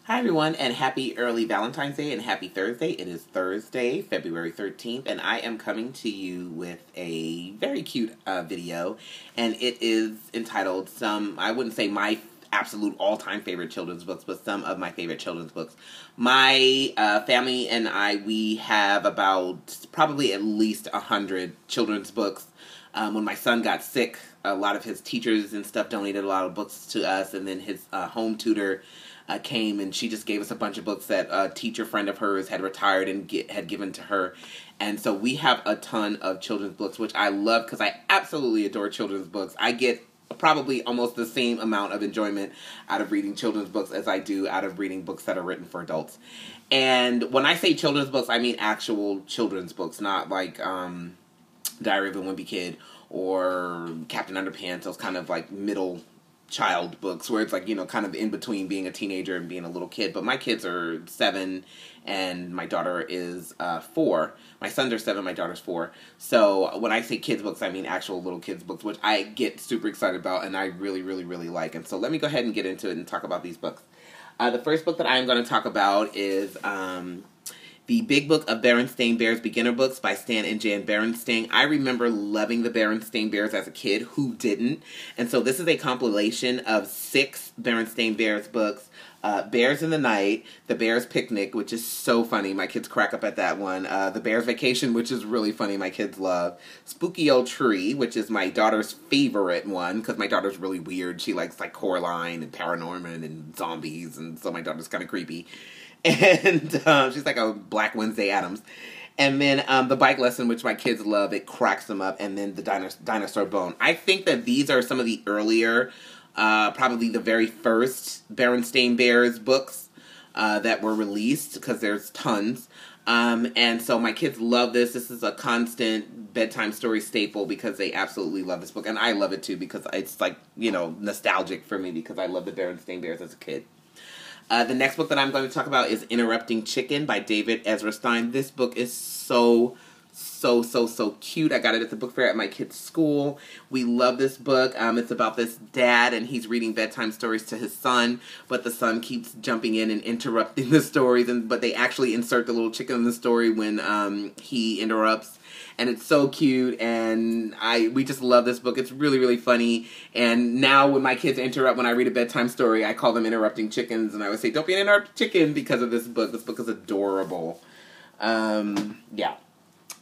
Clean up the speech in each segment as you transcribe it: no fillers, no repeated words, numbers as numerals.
Hi everyone, and happy early Valentine's Day and happy Thursday. It is Thursday, February 13th, and I am coming to you with a very cute video, and it is entitled I wouldn't say my absolute all-time favorite children's books, but some of my favorite children's books. My family and we have about probably at least 100 children's books. When my son got sick, a lot of his teachers and stuff donated a lot of books to us, and then his home tutor came and she just gave us a bunch of books that a teacher friend of hers had retired and had given to her. And so we have a ton of children's books, which I love because I absolutely adore children's books. I get probably almost the same amount of enjoyment out of reading children's books as I do out of reading books that are written for adults. And when I say children's books, I mean actual children's books, not like Diary of a Wimpy Kid or Captain Underpants, those kind of like middle child books where it's like, you know, kind of in between being a teenager and being a little kid. But my kids are 7 and my daughter is 4. My sons are 7, my daughter's 4. So when I say kids books, I mean actual little kids books, which I get super excited about and I really, really, really like. And so let me go ahead and get into it and talk about these books. The first book that I am going to talk about is The Big Book of Berenstain Bears Beginner Books by Stan and Jan Berenstain. I remember loving the Berenstain Bears as a kid. Who didn't? And so this is a compilation of 6 Berenstain Bears books. Bears in the Night, The Bears Picnic, which is so funny. My kids crack up at that one. The Bears Vacation, which is really funny. My kids love. Spooky Old Tree, which is my daughter's favorite one because my daughter's really weird. She likes like Coraline and Paranorman and zombies, and so my daughter's kind of creepy. And she's like a Black Wednesday Addams. And then The Bike Lesson, which my kids love. It cracks them up. And then The Dinosaur Bone. I think that these are some of the earlier, probably the very first Berenstain Bears books that were released, because there's tons. And so my kids love this. This is a constant bedtime story staple because they absolutely love this book. And I love it too because it's like, you know, nostalgic for me because I love the Berenstain Bears as a kid. The next book that I'm going to talk about is Interrupting Chicken by Ezra Stein. This book is so cute. I got it at the book fair at my kid's school. We love this book. It's about this dad, and he's reading bedtime stories to his son, but the son keeps jumping in and interrupting the stories, but they actually insert the little chicken in the story when he interrupts. And it's so cute, and we just love this book. It's really, really funny. And now when my kids interrupt when I read a bedtime story, I call them interrupting chickens, and I would say, don't be an interrupting chicken because of this book. This book is adorable. Yeah.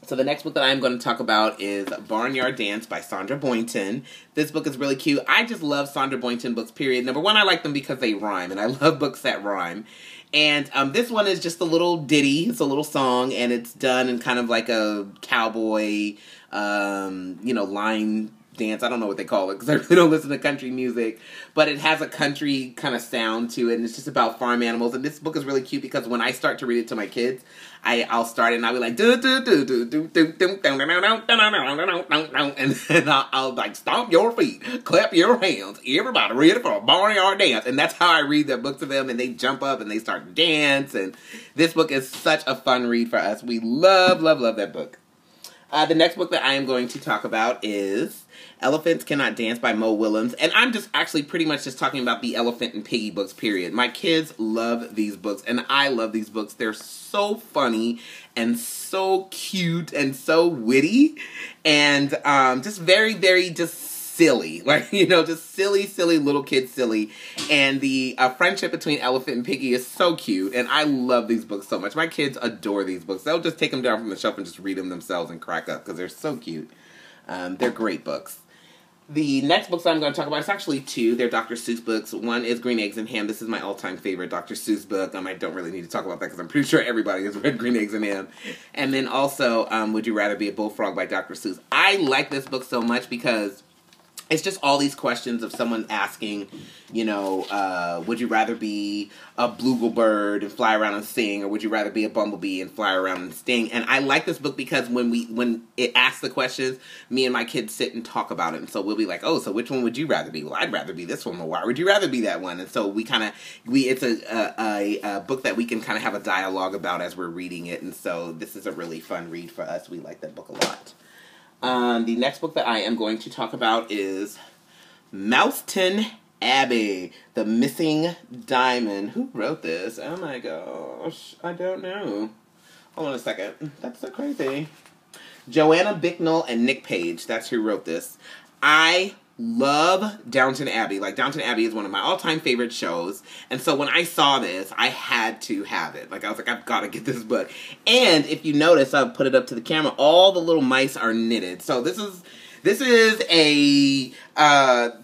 So the next book that I'm going to talk about is Barnyard Dance by Sandra Boynton. This book is really cute. I just love Sandra Boynton books, period. Number one, I like them because they rhyme, and I love books that rhyme. And this one is just a little ditty. It's a little song, and it's done in kind of like a cowboy, you know, line dance. I don't know what they call it because I really don't listen to country music. But it has a country kind of sound to it, and it's just about farm animals. And this book is really cute because when I start to read it to my kids, I'll start it and I'll be like, do do do do do do do, and then I'll like stomp your feet, clap your hands, everybody ready for a barnyard dance. And that's how I read the book to them, and they jump up and they start to dance. And this book is such a fun read for us. We love that book. The next book that I am going to talk about is Elephants Cannot Dance by Mo Willems. And I'm just actually pretty much just talking about the Elephant and Piggy books, period. My kids love these books, and I love these books. They're so funny and so cute and so witty and just very, very just silly. Like, you know, just silly little kids silly. And the friendship between Elephant and Piggy is so cute. And I love these books so much. My kids adore these books. They'll just take them down from the shelf and just read them themselves and crack up because they're so cute. They're great books. The next books I'm going to talk about, it's actually 2. They're Dr. Seuss books. One is Green Eggs and Ham. This is my all-time favorite Dr. Seuss book. I don't really need to talk about that because I'm pretty sure everybody has read Green Eggs and Ham. And then also, Would You Rather Be a Bullfrog by Dr. Seuss. I like this book so much because it's just all these questions of someone asking, you know, would you rather be a bluebird and fly around and sing, or would you rather be a bumblebee and fly around and sting? And I like this book because when it asks the questions, me and my kids sit and talk about it. And so we'll be like, oh, so which one would you rather be? Well, I'd rather be this one. Well, why would you rather be that one? And so it's a book that we can kind of have a dialogue about as we're reading it. And so this is a really fun read for us. We like that book a lot. The next book that I am going to talk about is Mouseton Abbey, The Missing Diamond. Who wrote this? Oh my gosh. I don't know. Hold on a second. That's so crazy. Joanna, Bicknell, and Nick Page. That's who wrote this. I love Downton Abbey. Like, Downton Abbey is one of my all-time favorite shows. And so when I saw this, I had to have it. Like, I was like, I've got to get this book. And if you notice, I'll put it up to the camera, all the little mice are knitted. So this is a,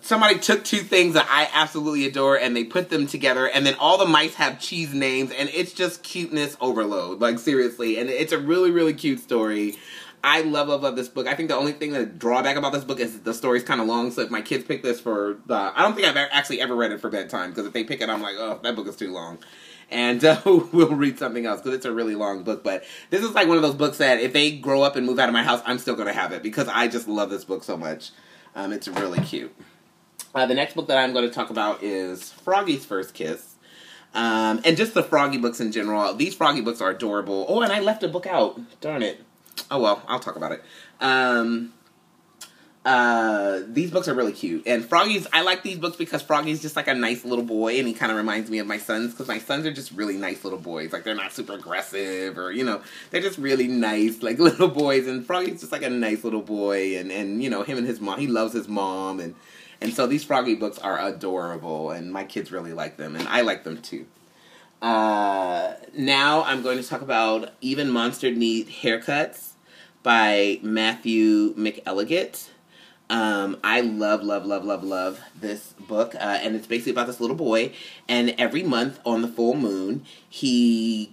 somebody took two things that I absolutely adore and they put them together, and then all the mice have cheese names, and it's just cuteness overload. Like, seriously. And it's a really, really cute story. I love this book. I think the only thing that drawback about this book is the story's kind of long, so if my kids pick this for, I don't think I've actually ever read it for bedtime, because if they pick it, I'm like, oh, that book is too long. And we'll read something else, because it's a really long book. But this is like one of those books that if they grow up and move out of my house, I'm still going to have it, because I just love this book so much. It's really cute. The next book that I'm going to talk about is Froggy's First Kiss. And just the Froggy books in general. These Froggy books are adorable. Oh, and I left a book out. Darn it. Oh, well, I'll talk about it. These books are really cute. And Froggy's, I like these books because Froggy's just like a nice little boy, and he kind of reminds me of my sons, because my sons are just really nice little boys. Like, they're not super aggressive, or, you know, they're just really nice, like, little boys. And Froggy's just like a nice little boy, and you know, him and his mom, he loves his mom, and so these Froggy books are adorable, and my kids really like them, and I like them too. Now I'm going to talk about Even Monsters Need Haircuts by Matthew McElligott. I love this book, and it's basically about this little boy, and every month on the full moon,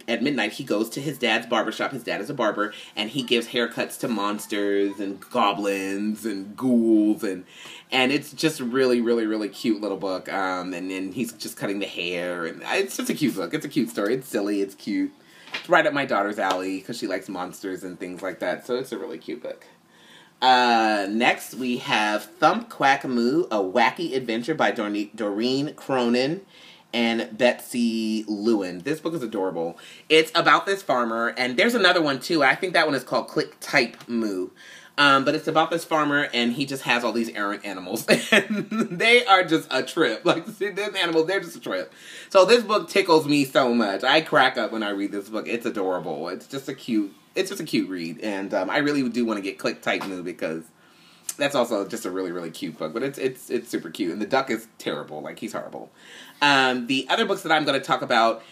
at midnight, he goes to his dad's barbershop. His dad is a barber, and he gives haircuts to monsters and goblins and ghouls, and it's just really, really, really cute little book, and then he's just cutting the hair, and it's just a cute book. It's a cute story. It's silly. It's cute. It's right up my daughter's alley, because she likes monsters and things like that, so it's a really cute book. Next, we have Thump, Quack, Moo, A Wacky Adventure by Doreen, Cronin, and Betsy, Lewin. This book is adorable. It's about this farmer, and there's another one, too. I think that one is called Click, Type, Moo. But it's about this farmer, and he just has all these errant animals, and they are just a trip. Like, see, them animals, they're just a trip. So this book tickles me so much. I crack up when I read this book. It's adorable. It's just a cute read, and I really do want to get Click Type Moo, because that's also just a really, really cute book. But it's super cute, and the duck is terrible. Like, he's horrible. The other books that I'm going to talk about,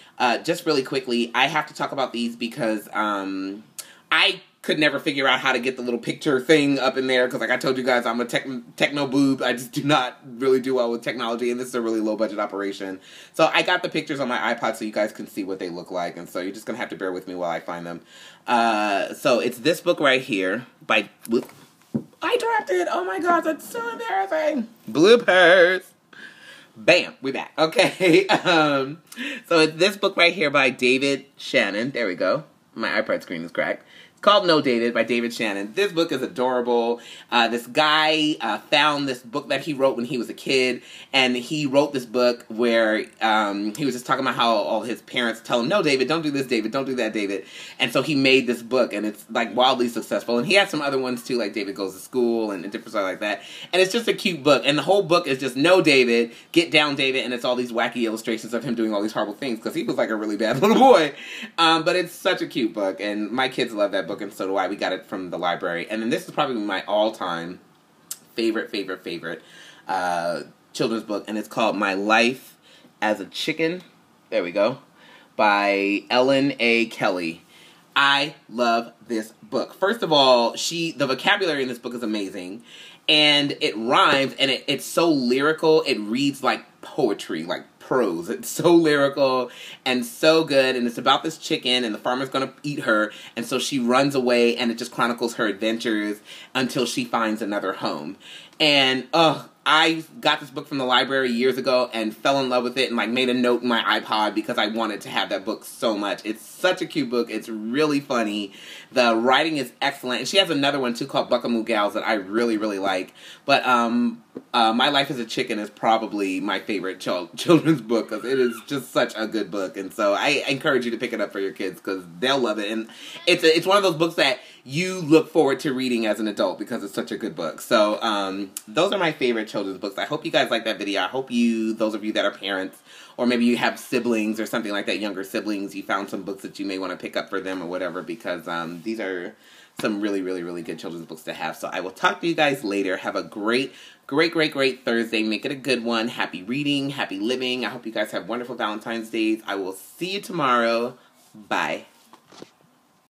just really quickly, I have to talk about these because I could never figure out how to get the little picture thing up in there, because like I told you guys, I'm a techno boob. I just do not really do well with technology, and this is a really low budget operation. So I got the pictures on my iPod so you guys can see what they look like, and so you're just going to have to bear with me while I find them. So it's this book right here by... Whoop, I dropped it! Oh my god, that's so embarrassing! Bloopers! Bam! We back. Okay. So it's this book right here by David Shannon. There we go. My iPad screen is cracked. It's called Notated by David Shannon. This book is adorable. This guy found this book that he wrote when he was a kid, and he wrote this book where he was just talking about how all his parents tell him, no, David, don't do this, David, don't do that, David. And so he made this book, and it's like wildly successful. And he has some other ones too, like David Goes to School and different stuff like that. And it's just a cute book. And the whole book is just, no, David, get down, David. And it's all these wacky illustrations of him doing all these horrible things, because he was like a really bad little boy. But it's such a cute book, and my kids love that book, and so do I. We got it from the library. And then this is probably my all-time favorite children's book, and it's called My Life as a Chicken. There we go. By Ellen A. Kelley. I love this book. First of all, the vocabulary in this book is amazing, and it rhymes, and it's so lyrical. It reads like poetry, like prose. It's so lyrical and so good, and it's about this chicken, and the farmer's gonna eat her, and so she runs away, and it just chronicles her adventures until she finds another home. And I got this book from the library years ago and fell in love with it, and like made a note in my iPod because I wanted to have that book so much. It's such a cute book. It's really funny. The writing is excellent, and she has another one too called Buckamoo Gals that I really, really like. But My Life as a Chicken is probably my favorite children's book, because it is just such a good book, and so I encourage you to pick it up for your kids, because they'll love it. And it's one of those books that you look forward to reading as an adult because it's such a good book. So those are my favorite children's books. I hope you guys like that video. I hope those of you that are parents, or maybe you have siblings or something like that, younger siblings, you found some books that you may want to pick up for them or whatever, because these are some really, really, really good children's books to have. So I will talk to you guys later. Have a great Thursday. Make it a good one. Happy reading, happy living. I hope you guys have wonderful Valentine's Days. I will see you tomorrow. Bye.